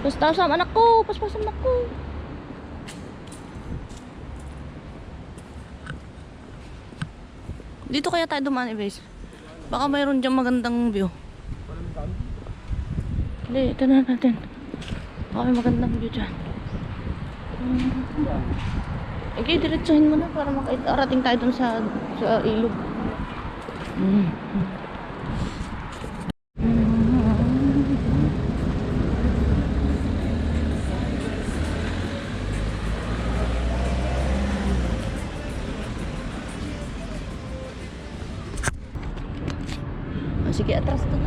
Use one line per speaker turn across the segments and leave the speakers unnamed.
Pastasam anak ko, paspasam anak ko. Dito kaya tayo dumaan, guys. Baka mayroon dyan magandang view. Hindi, ito na natin. Baka may magandang view dyan. Okay, diretsuhin mo na para makarating tayo dun sa ilog. Sige, atras doon.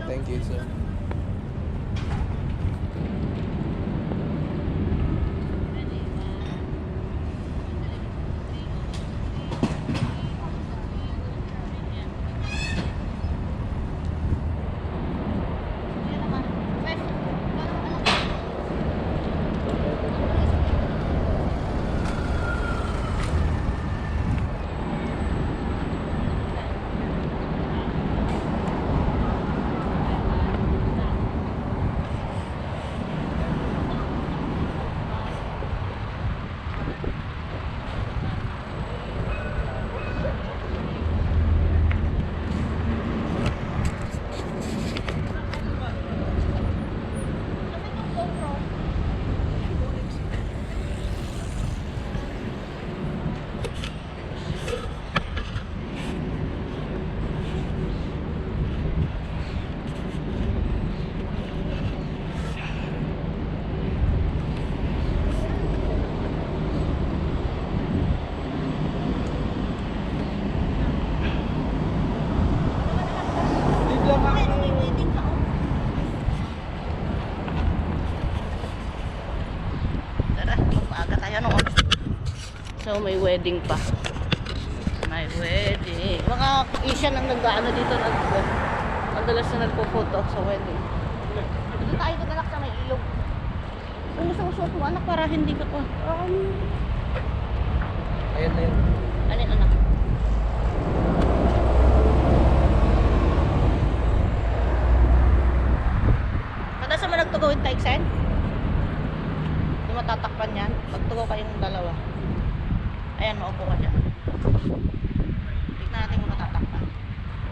Thank you, sir.
So may wedding pa. May wedding. Mga Asian ang nag-ano dito, madalas na nagpo-photo sa wedding. Dito tayo kadalak sa may ilog. Kung gusto mo suot mo anak para hindi ka ko.
Ayan na yun.
Ano yun anak? Kada sa man nagtugawin tayo, Sen? Hindi matatakpan yan. Pagtugaw kayong dalawa. Ayan, maupo ka dyan. Tignan natin kung matatakpan.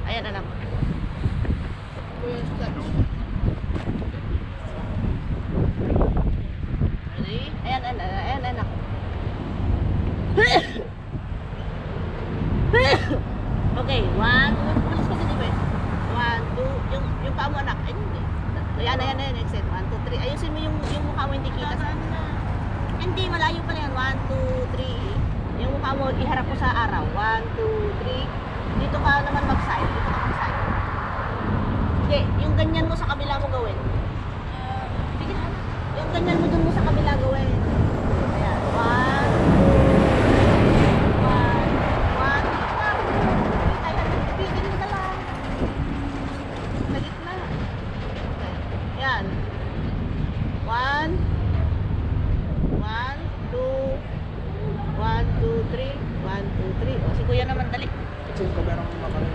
Ayan, anak. Ready? Ayan, anak. Okay, 1, 2, malis ka din, Iwes. 1, 2, yung paa mo, anak. Ay, hindi. Ayan, exit. 1, 2, 3. Ayusin mo yung mukha mo, hindi kita. Hindi, malayo pa na yan. 1, 2, 3. Yung mukha mo, iharap mo sa araw. 1, 2, 3. Dito ka naman mag-side. Dito ka mag-side. Hindi, yung ganyan mo sa kabila mo gawin. Yung ganyan mo dun mo sa kabila gawin. Ayan. 1, 2, 1, 1. Bigyan mo na lang. Sa gitna. Okay. Ayan. 1, 1, 2, 1, 2, 3. 1, 2, 3. O, si kuya naman, dali.
Kasi ko meron makaroon.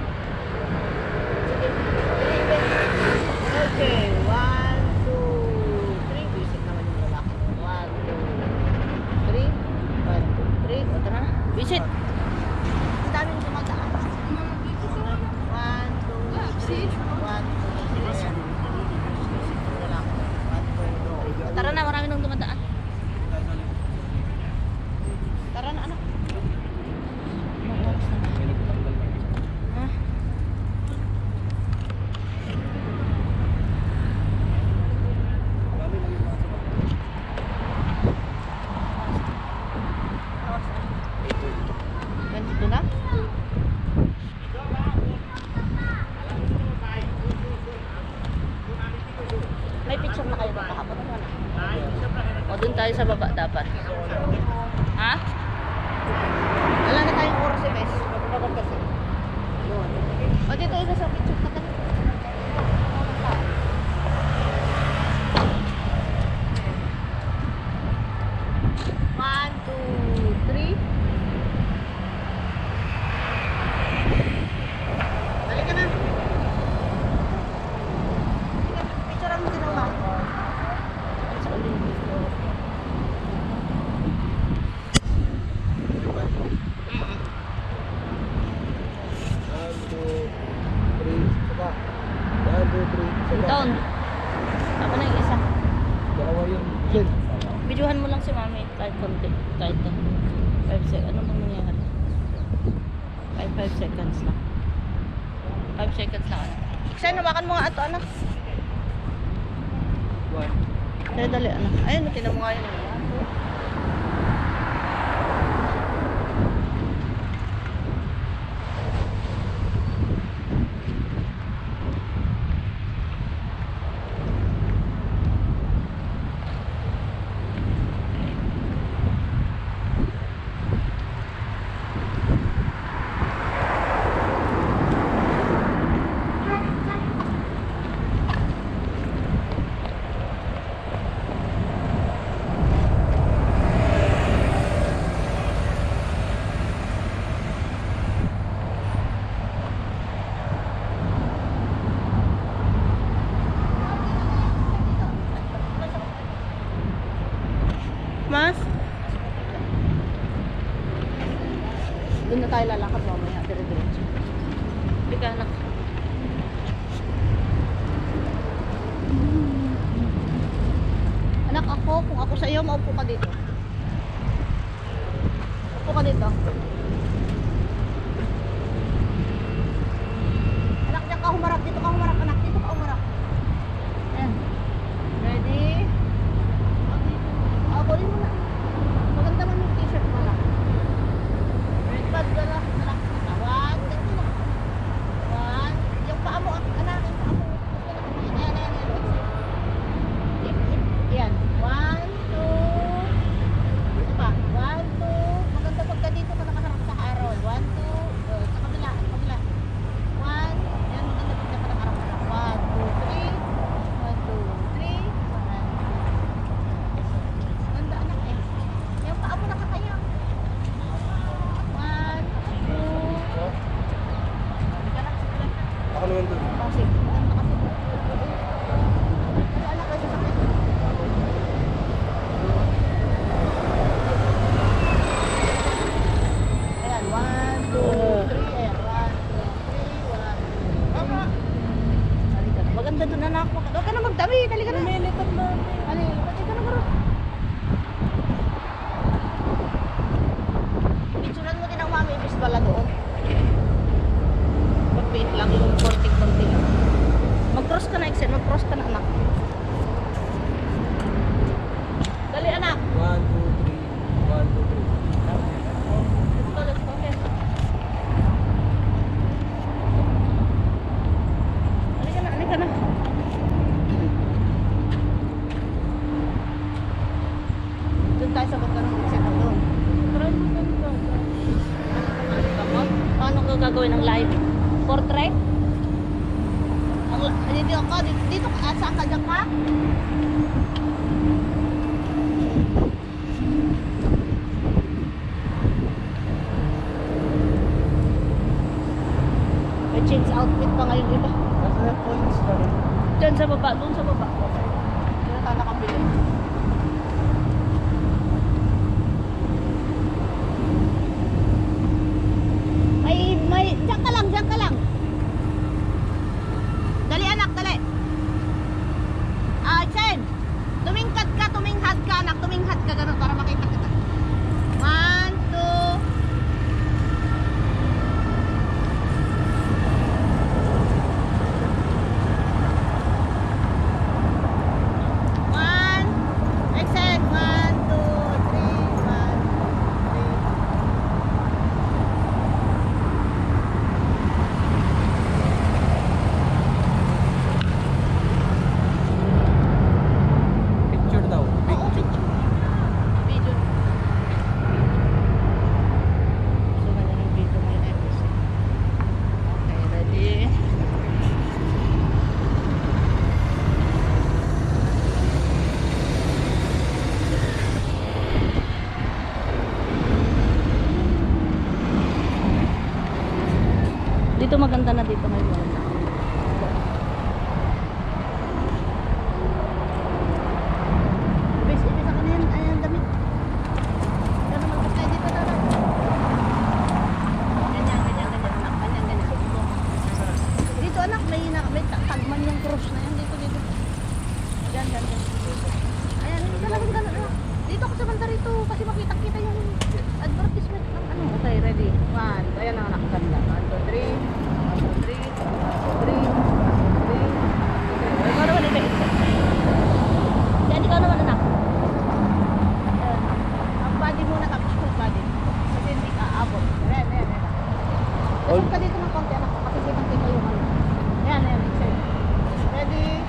tayo sa baba dapat. Ha? Wala na tayong oras eh, guys. O, dito isa sa picture ka ka. One, two, three. Dali ka na. Picture ang ginawa. Down. Ako na yung isa.
Dalawa yun. Jen.
Videohan mo lang si mami kahit konti. Kahit 5 seconds. Ano bang nangyayari? 5 seconds lang. 5 seconds lang. Iksan, nabakan mo nga ito, anak.
One.
Dali, anak. Ayun, tinan mo nga yun. Mas? Doon na tayo lalakad mamaya. Dire-diretso. Biga, anak. Anak, kung ako sa iyo, maupo ka dito. Upo ka dito. Anak, diyan ka humarap. Dito ka humarap, anak. Dito ka humarap. Ayan. Ready? Kunin mo na. Maganda man yung t-shirt mo lang. Red bag ka lang. One, ganito lang. One. Yung paa mo, anak, yung paa mo. Ayan. Yan. One, two. Isa pa. One, two. Maganda pagka dito ka nakaharap sa araw. One, two. Sa kabila. One. Yan, maganda pagka nakaharap sa araw. One, two, three. One, two, three. Ganda anak eh. Yung paa mo nakakaya. One, two.
Ako naman doon.
Kasi, ganda kasi. Pero anak kayo sasakit. Ayan, one, two, three. Ayan, one, two, three. One, two, three. Halika na. Maganda doon anak. Huwag ka na magdami. Halika na. Lumilipad na. Halika na bro. Picturean mo din ang mami. Ibis pala doon. Pag-wait lang yung konting-konti lang. Mag-cross ka na, Excel. Mag-cross ka na, anak. Dali, anak.
1, 2, 3. 1, 2, 3.
Let's go. Okay. Halika na. Doon tayo sa magkaroon ng Excel doon. Paano ka gagawin ng live? Portrait? Dito ka, saan ka dyan ka? May change outfit pa ngayon iba.
Nasa na points na rin.
Diyan sa baba, doon sa baba. Diyan na tayo nakabili. Diyan ka lang. Dali anak, dali. Chen, tumingkad ka, tuminghad ka anak, tuminghad ka ganun para makita kita. 1, 2. Exit, 1, 2, 3, 1, 2, 3. maganda na dito ngayon. Ibis ako na yan. Ayan, damit. Ganun magpapay dito na lang. Ganyan, anak. Ganyan. Dito anak, may tagman yung cross na yan. Dito. Ganyan. Ayan, ganun anak. Dito ako sa banda rito kasi makita-kita yung advertisement ng ano. Okay, ready. 1. Ayan ang anak ganda. 1, 2, 3. 1, 2, 3. 3. Ikaw naman ibig. Yan, ikaw naman anak. Ang body muna tapos full body. Kasi hindi ka abot. Ayan. Pasok ka dito ng konti anak. Kasi kitang-kita yung ano. Ayan. Ready.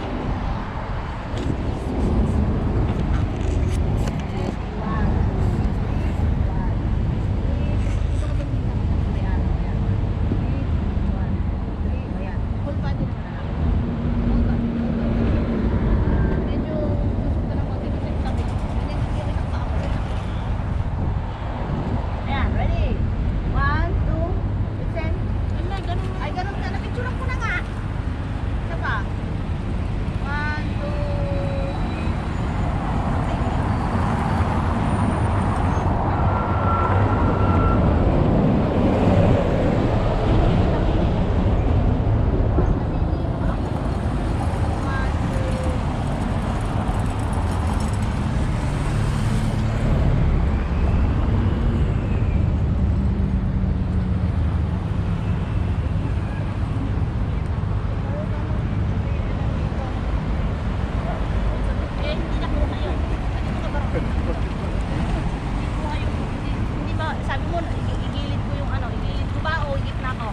Hindi ba, sabi mo, igilid ko yung ano, igilid ko ba o igit na ako?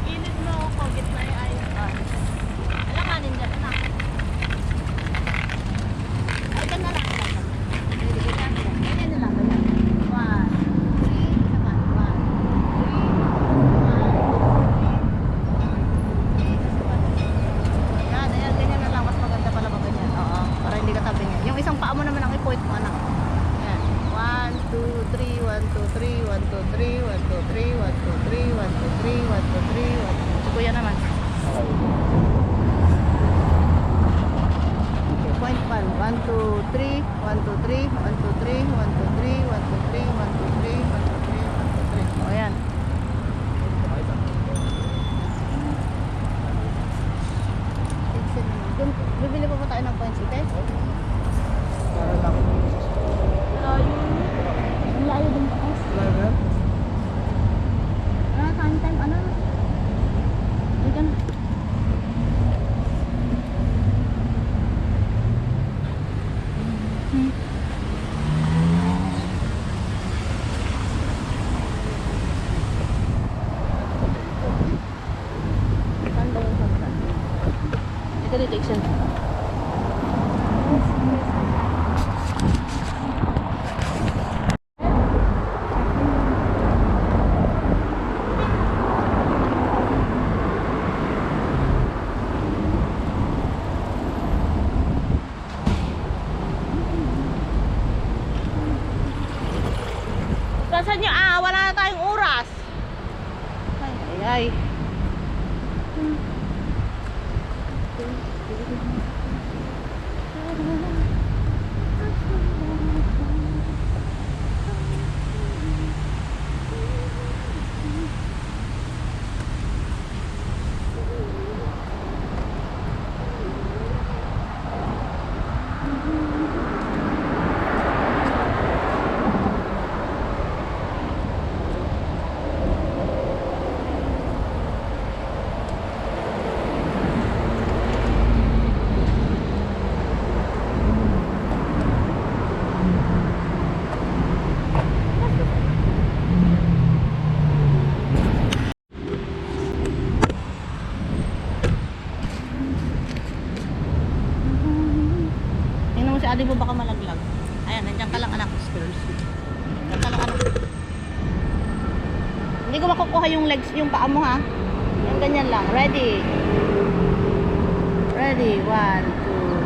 Igilid mo ako, gitna yung ayos. Alakanin dyan, anak. Ay, dyan na lang. Ganyan na lang, ganyan. 1, 3, isa pa. 1, 3, 1, 2, 3. Ayan, ganyan na lang. Mas maganda pala ba ganyan? Oo, para hindi ka tabi niya. Yung isang paa mo naman ang i-point mo, anak. 1, 2, 3, 1, 2, 3, 1, 2, 3, 1, 2, 3, 1, 2, 3, 1, 2, 3, 1, 2, 3, 1, 2, 3. Si Kuya naman. Okay, point 1. 1, 2, 3, 1, 2, 3, 1, 2, 3, 1, 2, 3, 1, 2, 3, 1, 2, 3, 1, 2, 3, 1, 2, 3. O, ayan. Bibili pa po tayo ng points, ite?
Para lang.
Layo din pa kasi.
Talaga?
Time, ano? Hindi ka na. Saan ba yung hagdan? Dito, Iksan. Saan nyo? Wala na tayong oras. Ay. Adi mo baka malaglag. Ayan, nandiyan ka lang anak. Nandiyan ka lang anak. Hindi ko makukuha yung legs, yung paa mo ha. Yung ganyan lang. Ready. Ready. 1, 2.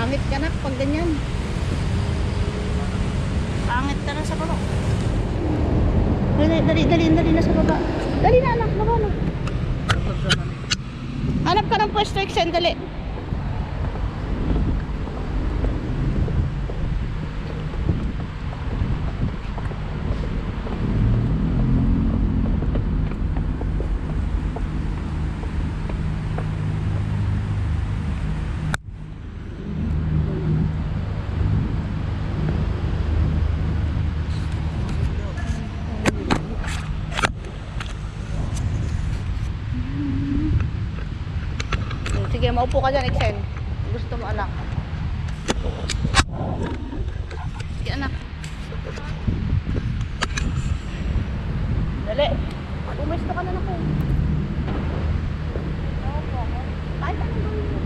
Pangit ka na pag ganyan. Pangit ka na sa baba. Dali na sa baba. Dali na anak, baba na. Hanap ka ng pwesto, Exen, dali. Sige, maupo ka dyan, Exen. Gusto mo, anak. Sige, anak. Dali. Pumesto ka na na po. Kahit anong gawin mo.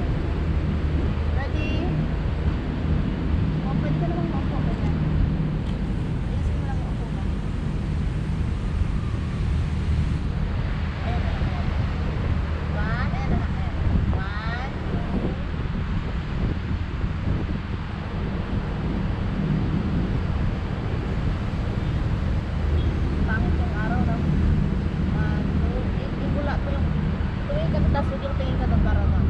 Ready? O, pwede ka namang maupo. Ganyan. Ayasin mo lang yung upo ka. Ayan, ayan. One, ayan, anak. Ayan. One, two. Pangit yung araw, no? One, two. Ibula ko yung tuwing ka, tapos yung tingin ka doon para na.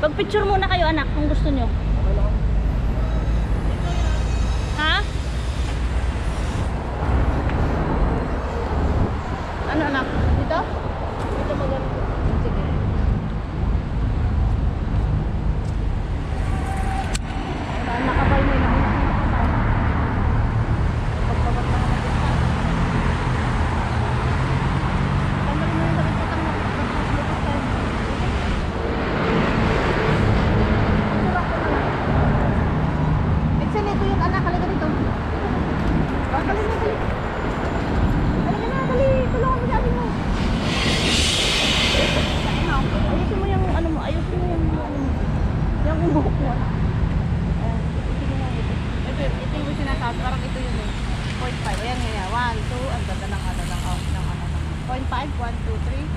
Pag-picture muna kayo anak kung gusto nyo.
Okay lang.
Ha? Ano anak? Dito? Dito maganda. Sige. Nakabay mo na. Pagpabot na ka na. Tanggalin mo yung damit ko. Excel, ito yung anak. Halika dito. Dali na, dali. Halika na, dali. Tulungan mo sabi mo. Ayusin mo yung ano mo. Ayusin mo yung ano mo. Yung buhok mo. Ayan. Sige na ito. Ito yung sinasabi. Parang ito yun eh. 0.5. Ayan nga. 1, 2. Ang ganda ng ano ng out ng ano. 0.5. 1, 2, 3.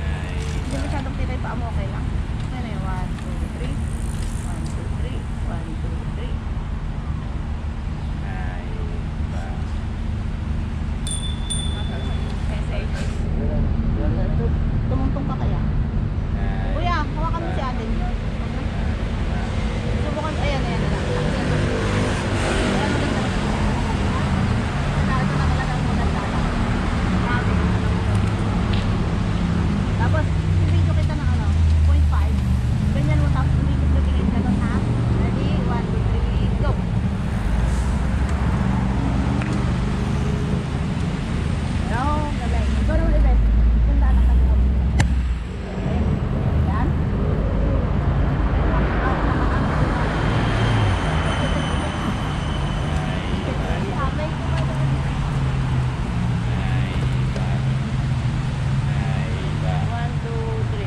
Hindi masyadong tinay pa mo. Okay lang. Ayan eh. 1, 2, 3. 1, 2, 3. 1, 2, 3. Tumuntong ka kaya? Kuya, hawakan mo si atin. Subukan, ayan, ayan, ayan. Ayan, maganda. Ito na talaga ang maganda. Grabe. Tapos, i-video kita ng ano, 0.5. Ganyan mo, tapos i-video na tingin ka doon, ha? Ready? 1, 2, 3, go! No, galing. Ikaw naman, Ibet. Ganda na ka doon. Yan. One, two, three.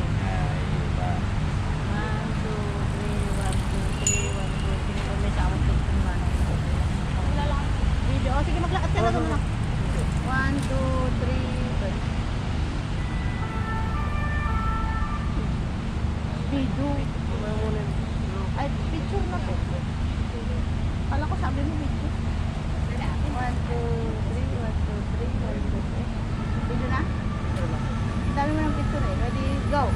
1, 2, 3, 1, 2, 3, 1, 2, 3. May tawag ko sa mga video. O, sige, maglakad ka na doon. 1, 2, 3, go. Video. Ay, picture na po. Kala ko sabi mo video. 1, 2, 3, 1, 2, 3, 1, 2, 3. Video na? Sabi mo ng picture eh. Ready, go.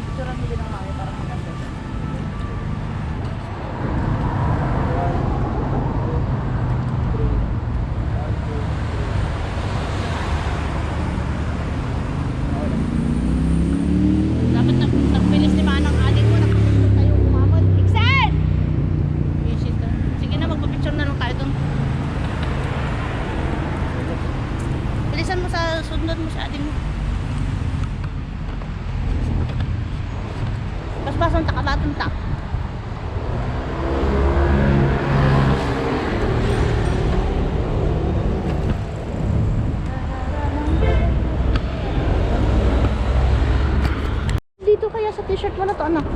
Picture ang hindi ng mami para maganda siya. Dapat nagbilis ni Manang adik mo. Nakapagpunta tayo umamot. Iksan! Visit ka. Sige na, magpapicture na lang tayo doon. Bilisan mo sa sunod mo sa adik mo. Basbasan takabatunta. Dito kaya sa t-shirt mo na to, anak.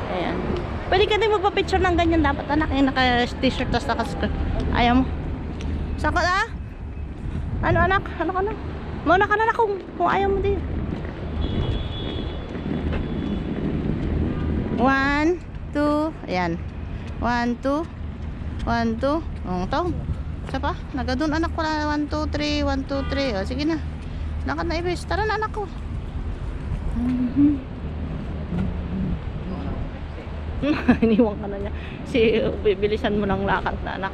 Ayan. Pwede ka din magpa-picture ng ganyan dapat, anak. Yung naka-t-shirt tas naka-skirt. Ayaw mo. Saka na? Ano, anak? Ano ka na? Mauna ka na na kung ayaw mo din. 1, 2. Ayan. 1, 2. 1, 2. Oh, ito. Isa pa? Nagadun, anak ko na. 1, 2, 3. 1, 2, 3. O, sige na. Lakad na, Ibes. Tara na, anak ko. Iniwan ka na niya. Bibilisan mo ng lakad na, anak.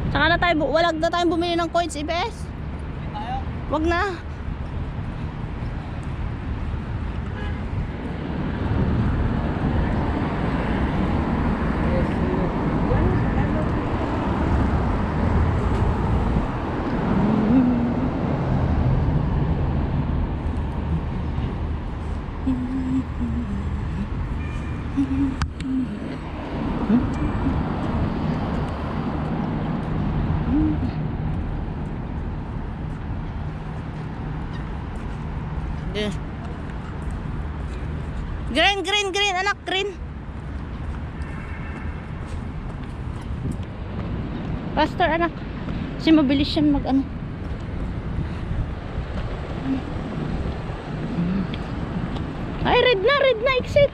Saka na tayo, walag na tayong bumili ng coins, Ibes. Wag na. Green, anak, green. Faster, anak. Kasi mabilis siya mag ano. Ay, red na, exit.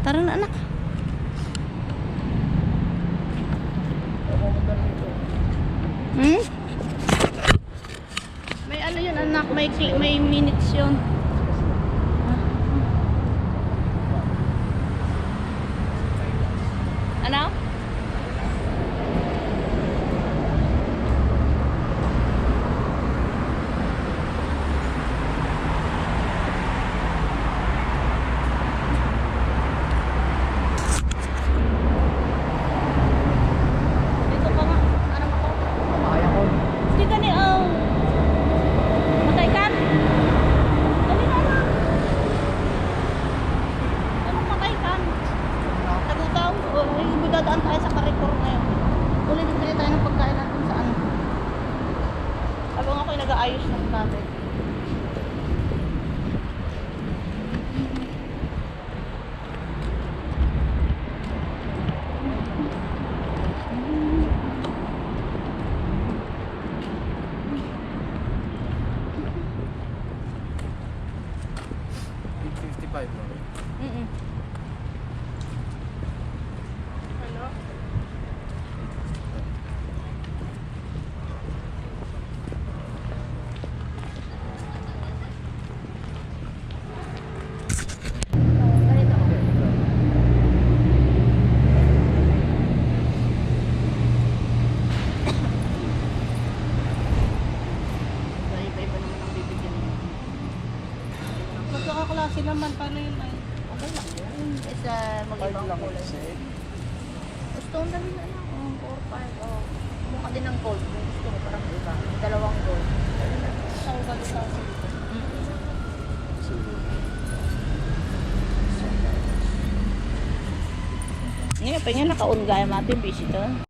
Tara na anak. Hmm? May ano yun anak, may minutes yun. Ano? Dito pa nga. Ano mo ko?
Kaya ko.
Hindi ka ni, matay ka? Dali na lang. Anong matay ka? Tagutaw. May dadaan tayo sa Carrefour ngayon. Ulit-ulit tayo ng pagkain natin sa ano. Habang ako'y nag-aayos ng gamit.
Big 55 lang.
Mm-mm. Ano? Iba-iba naman ang bibigyan mo.
Magkakaklase naman, paano yun ay?
Okay lang yun. Isa mag-ibang kulay. Gusto ang dami na lang. 4, 5. Oh. Mukha din ng gold. Kung gusto mo parang iba. Dalawang gold.
Sa ugali-kasi.
Ngayon, pa nga naka-on gaya natin. Busy to.